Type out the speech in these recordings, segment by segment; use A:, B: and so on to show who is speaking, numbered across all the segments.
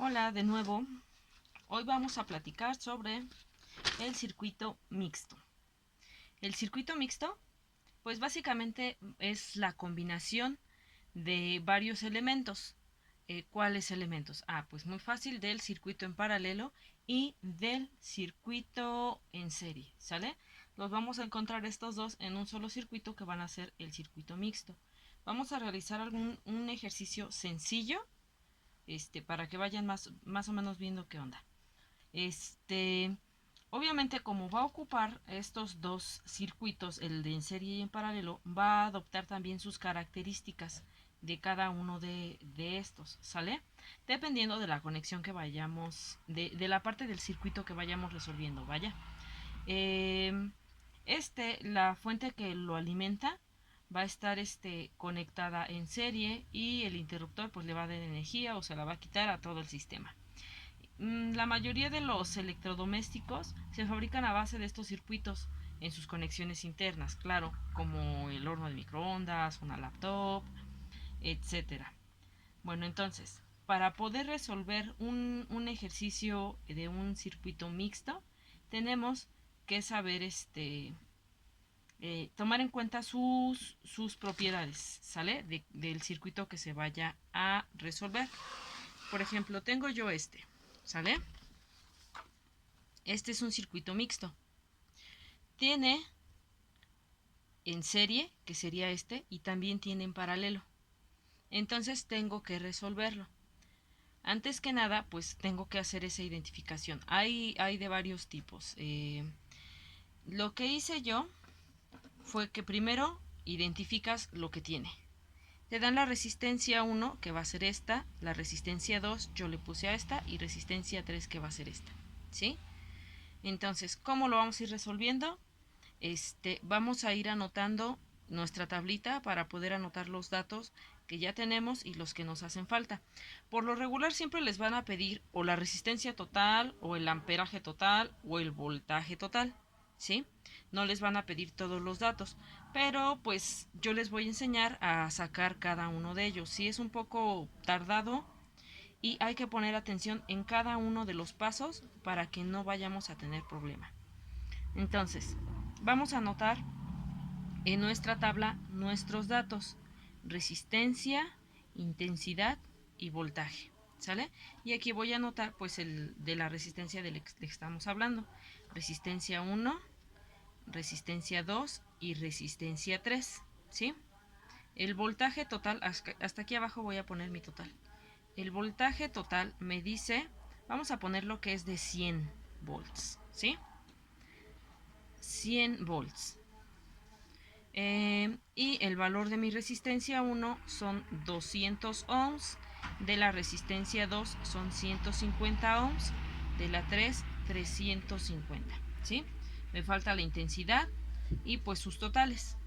A: Hola de nuevo. Hoy vamos a platicar sobre el circuito mixto. El circuito mixto, pues básicamente es la combinación de varios elementos. ¿Cuáles elementos? Pues muy fácil, del circuito en paralelo y del circuito en serie, ¿sale? Los vamos a encontrar estos dos en un solo circuito que van a ser el circuito mixto. Vamos a realizar un ejercicio sencillo para que vayan más o menos viendo qué onda. Este, Obviamente, como va a ocupar estos dos circuitos, el de en serie y en paralelo, va a adoptar también sus características de cada uno de estos, ¿sale? Dependiendo de la conexión que vayamos, de la parte del circuito que vayamos resolviendo, vaya. Eh, la fuente que lo alimenta va a estar conectada en serie y el interruptor pues le va a dar energía o se la va a quitar a todo el sistema. La mayoría de los electrodomésticos se fabrican a base de estos circuitos en sus conexiones internas, claro, como el horno de microondas, una laptop, etcétera. Bueno, entonces, para poder resolver un ejercicio de un circuito mixto, tenemos que saber tomar en cuenta sus propiedades, ¿sale? Del circuito que se vaya a resolver. Por ejemplo, tengo yo ¿sale? Este es un circuito mixto. Tiene en serie, que sería y también tiene en paralelo. Entonces tengo que resolverlo. Antes que nada, pues tengo que hacer esa identificación. Hay de varios tipos. Lo que hice yo fue que primero identificas lo que tiene. Te dan la resistencia 1, que va a ser esta, la resistencia 2, yo le puse a esta, y resistencia 3, que va a ser esta. ¿Sí? Entonces, ¿cómo lo vamos a ir resolviendo? Vamos a ir anotando nuestra tablita para poder anotar los datos que ya tenemos y los que nos hacen falta. Por lo regular siempre les van a pedir o la resistencia total, o el amperaje total, o el voltaje total, ¿sí? No les van a pedir todos los datos, pero pues yo les voy a enseñar a sacar cada uno de ellos. Sí, es un poco tardado y hay que poner atención en cada uno de los pasos para que no vayamos a tener problema. Entonces, vamos a anotar en nuestra tabla nuestros datos: resistencia, intensidad y voltaje, ¿sale? Y aquí voy a anotar pues el de la resistencia del que estamos hablando: resistencia 1, resistencia 2 y resistencia 3, ¿sí? El voltaje total, hasta aquí abajo voy a poner mi total. El voltaje total me dice, vamos a poner lo que es de 100 volts, ¿sí? 100 volts. Y el valor de mi resistencia 1 son 200 ohms, de la resistencia 2 son 150 ohms, de la 3 350, ¿sí? Me falta la intensidad y pues sus totales.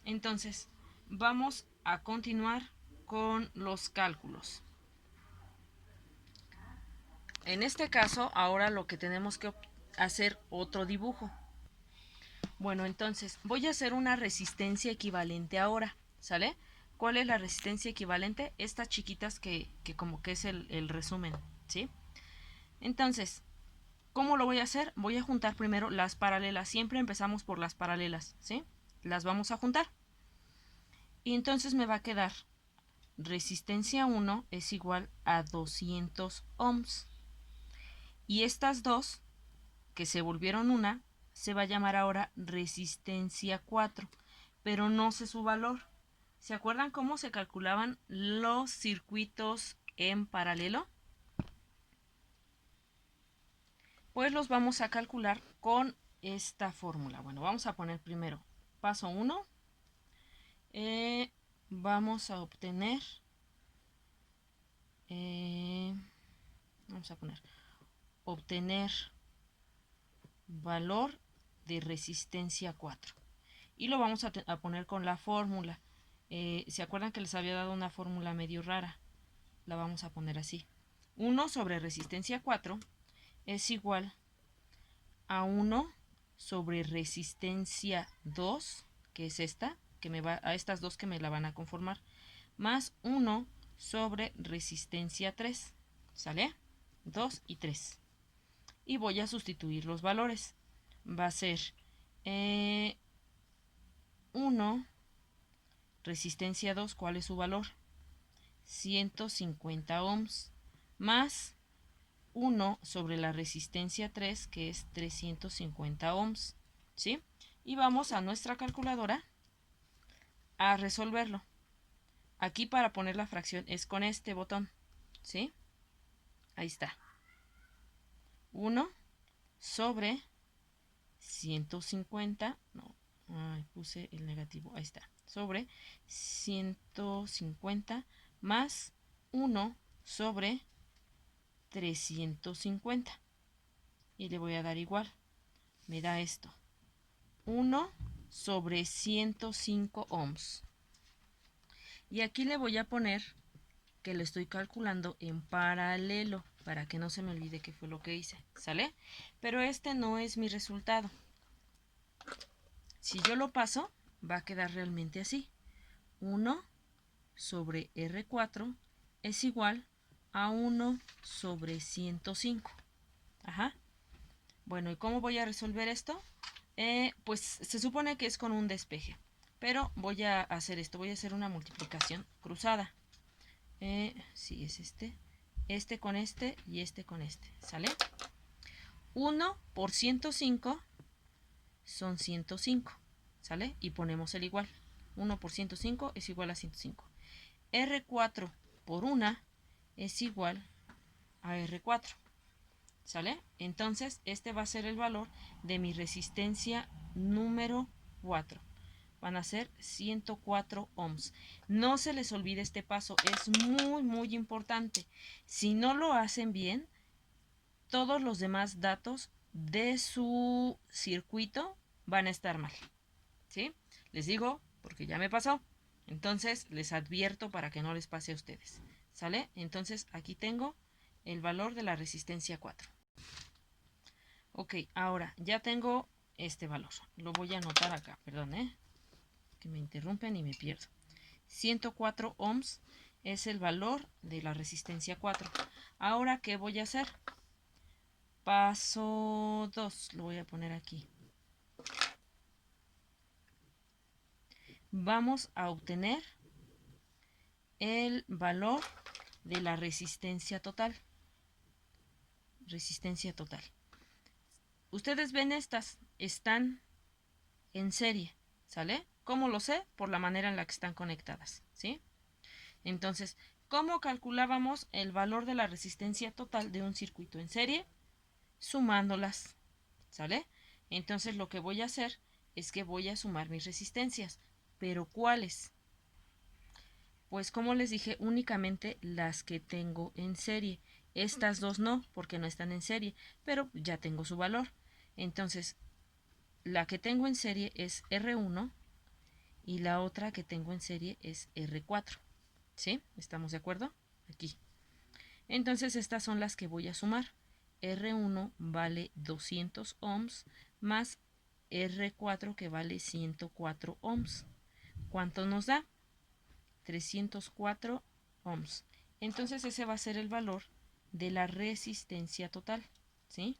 A: Entonces, vamos a continuar con los cálculos. En este caso, ahora lo que tenemos que hacer otro dibujo. Bueno, entonces voy a hacer una resistencia equivalente ahora, ¿sale? ¿Cuál es la resistencia equivalente? Estas chiquitas que como que es el resumen, ¿sí? Entonces, ¿cómo lo voy a hacer? Voy a juntar primero las paralelas. Siempre empezamos por las paralelas, ¿sí? Las vamos a juntar. Y entonces me va a quedar resistencia 1 es igual a 200 ohms. Y estas dos, que se volvieron una, se va a llamar ahora resistencia 4, pero no sé su valor. ¿Se acuerdan cómo se calculaban los circuitos en paralelo? Pues los vamos a calcular con esta fórmula. Bueno, vamos a poner primero paso 1. Vamos a obtener, vamos a poner, obtener valor de resistencia 4. Y lo vamos a poner con la fórmula. ¿Se acuerdan que les había dado una fórmula medio rara? La vamos a poner así: 1 sobre resistencia 4 es igual a 1 sobre resistencia 2, que es esta, que me va a estas dos que me la van a conformar, más 1 sobre resistencia 3, ¿sale? 2 y 3. Y voy a sustituir los valores. Va a ser 1, resistencia 2, ¿cuál es su valor? 150 ohms, más 1 sobre la resistencia 3, que es 350 ohms, ¿sí? Y vamos a nuestra calculadora a resolverlo. Aquí para poner la fracción es con este botón, ¿sí? Ahí está. 1 sobre 150, no, puse el negativo, ahí está, sobre 150 más 1 sobre 350. Y le voy a dar igual. Me da esto. 1 sobre 105 ohms. Y aquí le voy a poner que lo estoy calculando en paralelo para que no se me olvide qué fue lo que hice, ¿sale? Pero este no es mi resultado. Si yo lo paso, va a quedar realmente así. 1 sobre R4 es igual a 1 sobre 105. Ajá. Bueno, ¿y cómo voy a resolver esto? Pues se supone que es con un despeje. Pero voy a hacer esto. Voy a hacer una multiplicación cruzada. Sí, es este. Este con este y este con este. ¿Sale? 1 por 105 son 105. ¿Sale? Y ponemos el igual. 1 por 105 es igual a 105. R4 por 1 es igual a R4. ¿Sale? Entonces, este va a ser el valor de mi resistencia número 4. Van a ser 104 ohms. No se les olvide este paso, es muy, muy importante. Si no lo hacen bien, todos los demás datos de su circuito van a estar mal. ¿Sí? Les digo, porque ya me pasó. Entonces, les advierto para que no les pase a ustedes. ¿Sale? Entonces, aquí tengo el valor de la resistencia 4. Ok, ahora ya tengo este valor. Lo voy a anotar acá, perdón, que me interrumpen y me pierdo. 104 ohms es el valor de la resistencia 4. Ahora, ¿qué voy a hacer? Paso 2, lo voy a poner aquí. Vamos a obtener el valor de la resistencia total. Resistencia total. Ustedes ven estas, están en serie, ¿sale? ¿Cómo lo sé? Por la manera en la que están conectadas, ¿sí? Entonces, ¿cómo calculábamos el valor de la resistencia total de un circuito en serie? Sumándolas, ¿sale? Entonces lo que voy a hacer es que voy a sumar mis resistencias. ¿Pero cuáles? Pues como les dije, únicamente las que tengo en serie. Estas dos no, porque no están en serie, pero ya tengo su valor. Entonces, la que tengo en serie es R1 y la otra que tengo en serie es R4. ¿Sí? ¿Estamos de acuerdo? Aquí. Entonces, estas son las que voy a sumar. R1 vale 200 ohms más R4 que vale 104 ohms. ¿Cuánto nos da? 304 ohms. Entonces ese va a ser el valor de la resistencia total, ¿sí?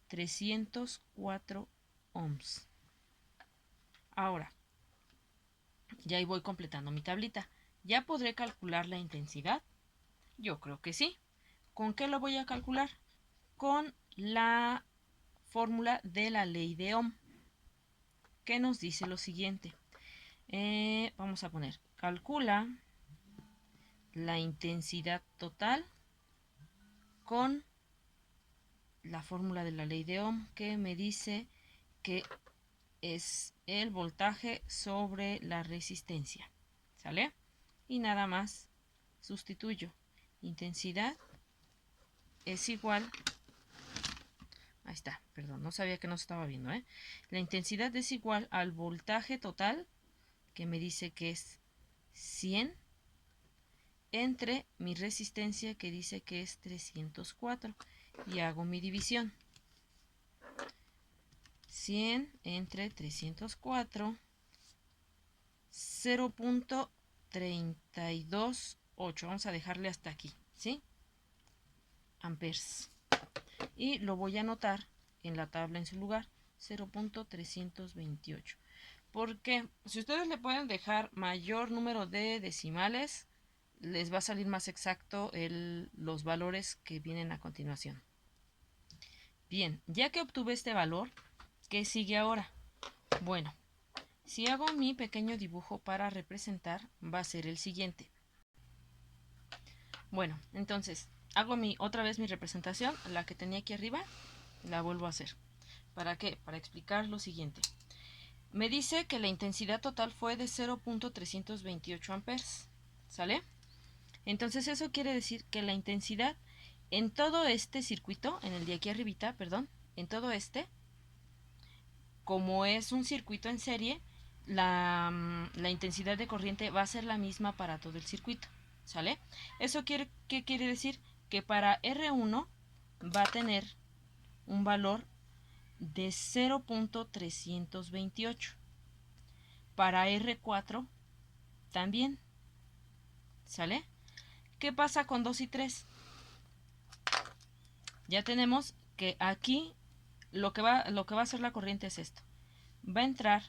A: 304 ohms. Ahora, ya ahí voy completando mi tablita. ¿Ya podré calcular la intensidad? Yo creo que sí. ¿Con qué lo voy a calcular? Con la fórmula de la ley de Ohm, que nos dice lo siguiente. Vamos a poner, calcula la intensidad total con la fórmula de la ley de Ohm, que me dice que es el voltaje sobre la resistencia. ¿Sale? Y nada más sustituyo. Intensidad es igual. Ahí está, perdón, no sabía que no se estaba viendo, ¿eh? La intensidad es igual al voltaje total, que me dice que es 100, entre mi resistencia, que dice que es 304. Y hago mi división. 100 entre 304, 0.328. Vamos a dejarle hasta aquí, ¿sí? amperes. Y lo voy a anotar en la tabla en su lugar, 0.328. Porque si ustedes le pueden dejar mayor número de decimales, les va a salir más exacto los valores que vienen a continuación. Bien, ya que obtuve este valor, ¿qué sigue ahora? Bueno, si hago mi pequeño dibujo para representar, va a ser el siguiente. Bueno, entonces, hago otra vez mi representación, la que tenía aquí arriba, la vuelvo a hacer. ¿Para qué? Para explicar lo siguiente. Me dice que la intensidad total fue de 0.328 amperes, ¿sale? Entonces eso quiere decir que la intensidad en todo este circuito, en el de aquí arribita, perdón, en todo este, como es un circuito en serie, la intensidad de corriente va a ser la misma para todo el circuito, ¿sale? ¿Eso qué quiere decir? Que para R1 va a tener un valor de 0.328. Para R4 también, ¿sale? ¿Qué pasa con 2 y 3? Ya tenemos que aquí lo que va a hacer la corriente es esto. Va a entrar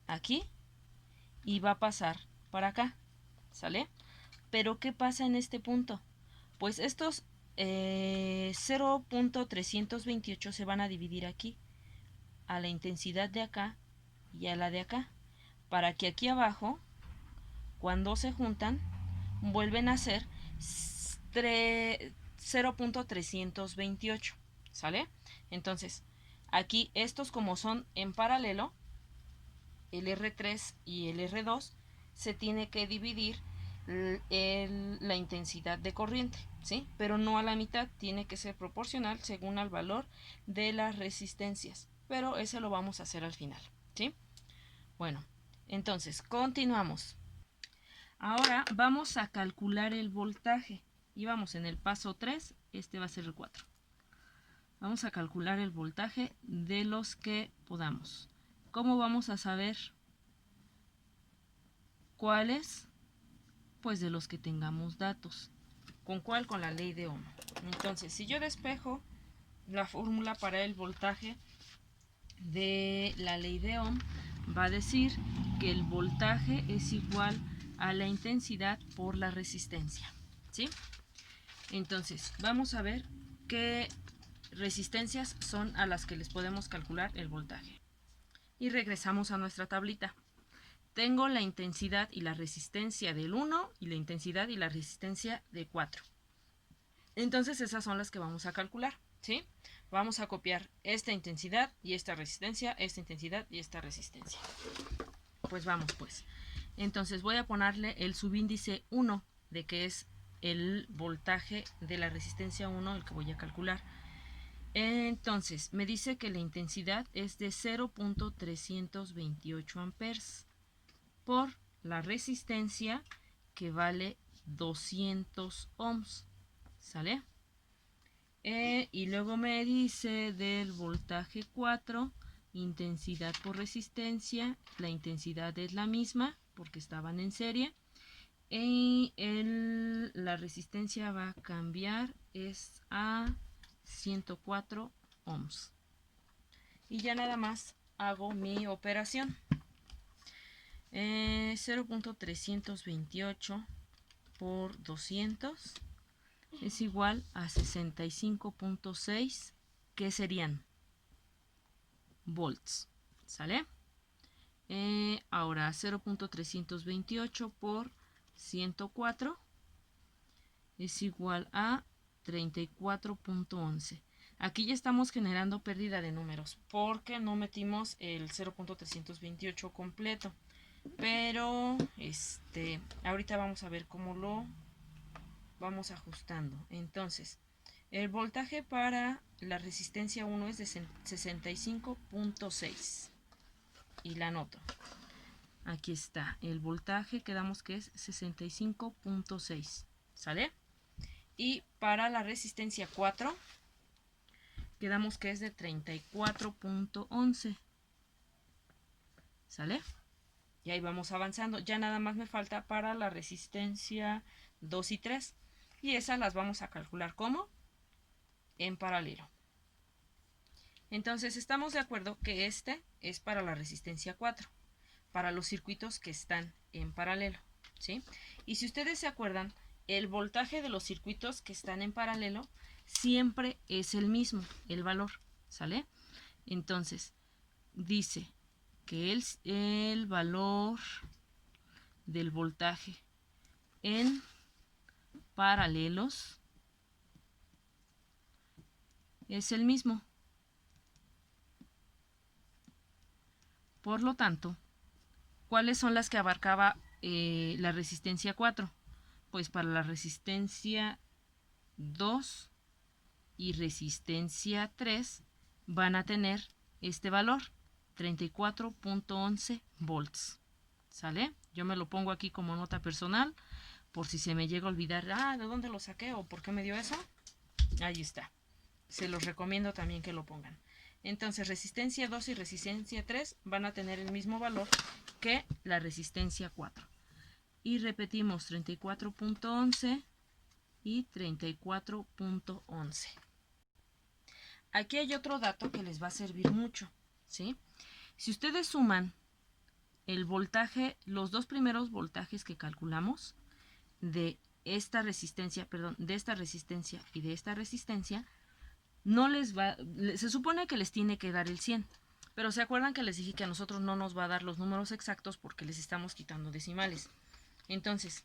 A: aquí y va a pasar para acá, ¿sale? Pero ¿qué pasa en este punto? Pues estos 0.328 se van a dividir aquí, a la intensidad de acá y a la de acá, para que aquí abajo, cuando se juntan, vuelven a ser 0.328, ¿sale? Entonces, aquí estos como son en paralelo, el R3 y el R2, se tiene que dividir la intensidad de corriente, ¿sí? Pero no a la mitad, tiene que ser proporcional según al valor de las resistencias. Pero ese lo vamos a hacer al final, ¿sí? Bueno, entonces, continuamos. Ahora vamos a calcular el voltaje. Y vamos en el paso 3, este va a ser el 4. Vamos a calcular el voltaje de los que podamos. ¿Cómo vamos a saber cuáles? Pues de los que tengamos datos. ¿Con cuál? Con la ley de Ohm. Entonces, si yo despejo la fórmula para el voltaje de la ley de Ohm, va a decir que el voltaje es igual a la intensidad por la resistencia, ¿sí? Entonces, vamos a ver qué resistencias son a las que les podemos calcular el voltaje. Y regresamos a nuestra tablita. Tengo la intensidad y la resistencia del 1 y la intensidad y la resistencia de 4. Entonces esas son las que vamos a calcular, ¿sí? Vamos a copiar esta intensidad y esta resistencia, esta intensidad y esta resistencia. Pues vamos pues. Entonces voy a ponerle el subíndice 1 de que es el voltaje de la resistencia 1 el que voy a calcular. Entonces me dice que la intensidad es de 0.328 amperes por la resistencia que vale 200 ohms, ¿sale? Y luego me dice del voltaje 4, intensidad por resistencia, la intensidad es la misma porque estaban en serie, y la resistencia va a cambiar, es a 104 ohms. Y ya nada más hago mi operación. 0.328 por 200 es igual a 65.6, que serían volts, ¿sale? Ahora 0.328 por 104 es igual a 34.11. Aquí ya estamos generando pérdida de números porque no metimos el 0.328 completo. Pero ahorita vamos a ver cómo lo vamos ajustando. Entonces, el voltaje para la resistencia 1 es de 65.6 y la anoto. Aquí está, el voltaje quedamos que es 65.6, ¿sale? Y para la resistencia 4 quedamos que es de 34.11, ¿sale? Y ahí vamos avanzando. Ya nada más me falta para la resistencia 2 y 3. Y esas las vamos a calcular ¿cómo? en paralelo. Entonces estamos de acuerdo que este es para la resistencia 4, para los circuitos que están en paralelo, ¿sí? Y si ustedes se acuerdan, el voltaje de los circuitos que están en paralelo siempre es el mismo, el valor, ¿sale? Entonces, dice que el valor del voltaje en paralelos es el mismo. Por lo tanto, ¿cuáles son las que abarcaba la resistencia 4? Pues para la resistencia 2 y resistencia 3 van a tener este valor, 34.11 volts. ¿Sale? Yo me lo pongo aquí como nota personal por si se me llega a olvidar, ¿de dónde lo saqué o por qué me dio eso? Ahí está. Se los recomiendo también que lo pongan. Entonces, resistencia 2 y resistencia 3 van a tener el mismo valor que la resistencia 4. Y repetimos 34.11 y 34.11. Aquí hay otro dato que les va a servir mucho, ¿sí? Si ustedes suman el voltaje, los dos primeros voltajes que calculamos de esta resistencia, de esta resistencia y de esta resistencia, no les va, se supone que les tiene que dar el 100, pero se acuerdan que les dije que a nosotros no nos va a dar los números exactos porque les estamos quitando decimales. Entonces,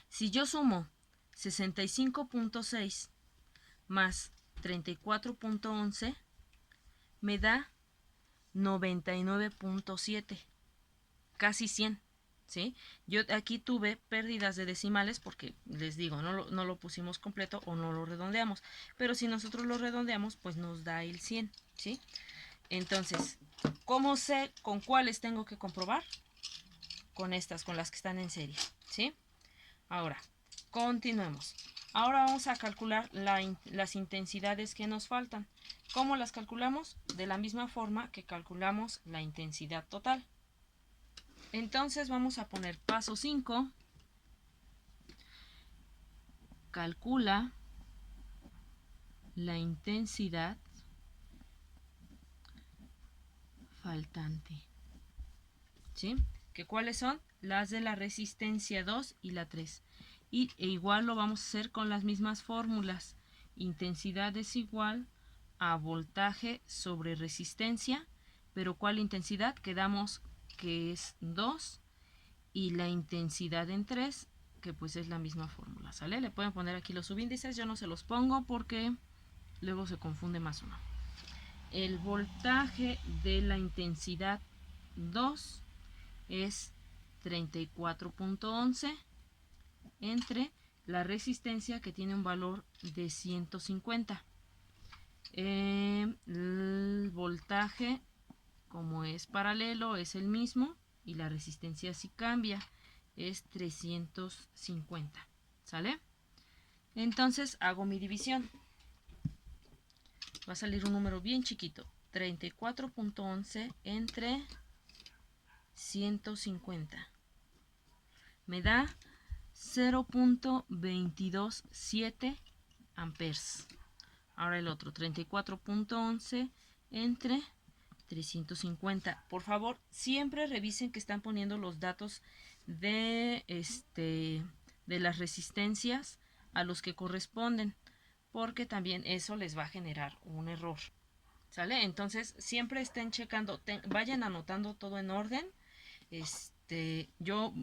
A: si yo sumo 65.6 más 34.11, me da 99.7, casi 100. ¿Sí? Yo aquí tuve pérdidas de decimales porque les digo, no lo pusimos completo o no lo redondeamos, pero si nosotros lo redondeamos, pues nos da el 100, ¿sí? Entonces, ¿cómo sé con cuáles tengo que comprobar? Con estas, con las que están en serie, ¿sí? Ahora, continuemos. Ahora vamos a calcular las intensidades que nos faltan. ¿Cómo las calculamos? De la misma forma que calculamos la intensidad total. Entonces vamos a poner paso 5. Calcula la intensidad faltante. ¿Sí? ¿Que cuáles son? Las de la resistencia 2 y la 3. E igual lo vamos a hacer con las mismas fórmulas. Intensidad es igual a voltaje sobre resistencia. Pero ¿cuál intensidad? Quedamos que es 2 y la intensidad en 3, que pues es la misma fórmula, ¿sale? Le pueden poner aquí los subíndices, yo no se los pongo porque luego se confunde más uno. El voltaje de la intensidad 2 es 34.11 entre la resistencia que tiene un valor de 150. El voltaje, como es paralelo, es el mismo y la resistencia sí cambia, es 350. ¿Sale? Entonces hago mi división. Va a salir un número bien chiquito. 34.11 entre 150. Me da 0.227 amperes. Ahora el otro, 34.11 entre 350. Por favor, siempre revisen que están poniendo los datos de las resistencias a los que corresponden, porque también eso les va a generar un error. ¿Sale? Entonces, siempre estén checando, vayan anotando todo en orden.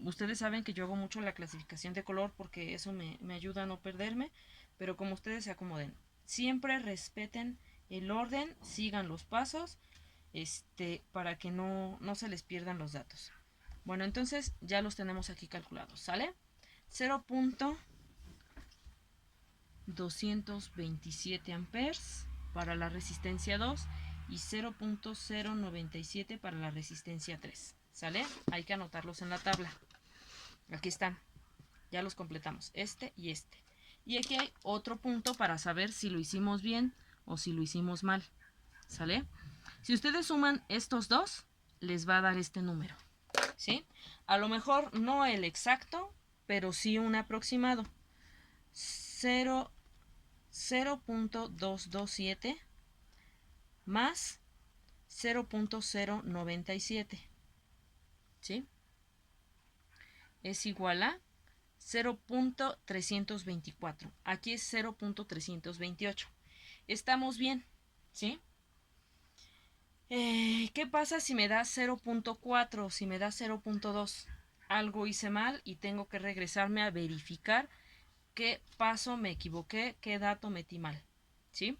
A: Ustedes saben que yo hago mucho la clasificación de color porque eso me ayuda a no perderme, pero como ustedes se acomoden, siempre respeten el orden, sigan los pasos, para que no se les pierdan los datos. Bueno, entonces ya los tenemos aquí calculados, ¿sale? 0.227 amperes para la resistencia 2 y 0.097 para la resistencia 3. ¿Sale? Hay que anotarlos en la tabla. Aquí están. Ya los completamos. Este y este. Y aquí hay otro punto para saber si lo hicimos bien o si lo hicimos mal. ¿Sale? Si ustedes suman estos dos, les va a dar este número. ¿Sí? A lo mejor no el exacto, pero sí un aproximado. 0.227 más 0.097, ¿sí? Es igual a 0.324. Aquí es 0.328. Estamos bien, ¿sí? ¿Qué pasa si me da 0.4? Si me da 0.2. Algo hice mal y tengo que regresarme a verificar qué paso me equivoqué, qué dato metí mal, ¿sí?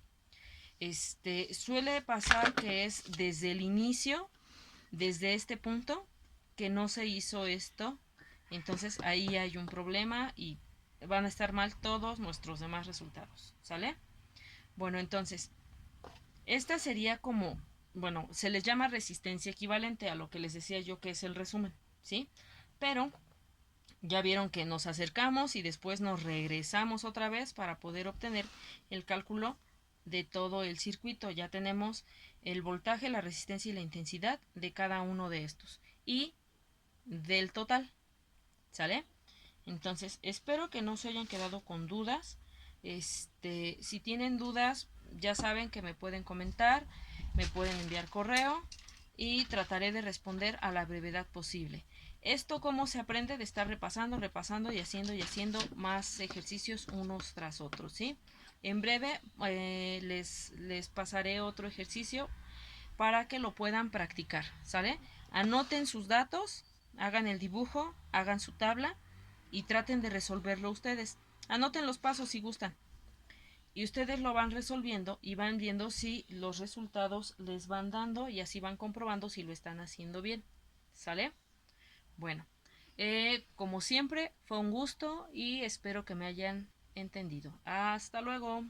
A: Suele pasar que es desde el inicio, desde este punto, que no se hizo esto. Entonces ahí hay un problema y van a estar mal todos nuestros demás resultados, ¿sale? Bueno, entonces, esta sería como, bueno, se les llama resistencia equivalente a lo que les decía yo que es el resumen, ¿sí? Pero ya vieron que nos acercamos y después nos regresamos otra vez para poder obtener el cálculo de todo el circuito. Ya tenemos el voltaje, la resistencia y la intensidad de cada uno de estos y del total, ¿sale? Entonces, espero que no se hayan quedado con dudas. Si tienen dudas, ya saben que me pueden comentar, me pueden enviar correo y trataré de responder a la brevedad posible. Esto cómo se aprende de estar repasando, repasando y haciendo más ejercicios unos tras otros, ¿sí? En breve les pasaré otro ejercicio para que lo puedan practicar, ¿sale? Anoten sus datos, hagan el dibujo, hagan su tabla y traten de resolverlo ustedes. Anoten los pasos si gustan. Y ustedes lo van resolviendo y van viendo si los resultados les van dando y así van comprobando si lo están haciendo bien. ¿Sale? Bueno, como siempre, fue un gusto y espero que me hayan entendido. Hasta luego.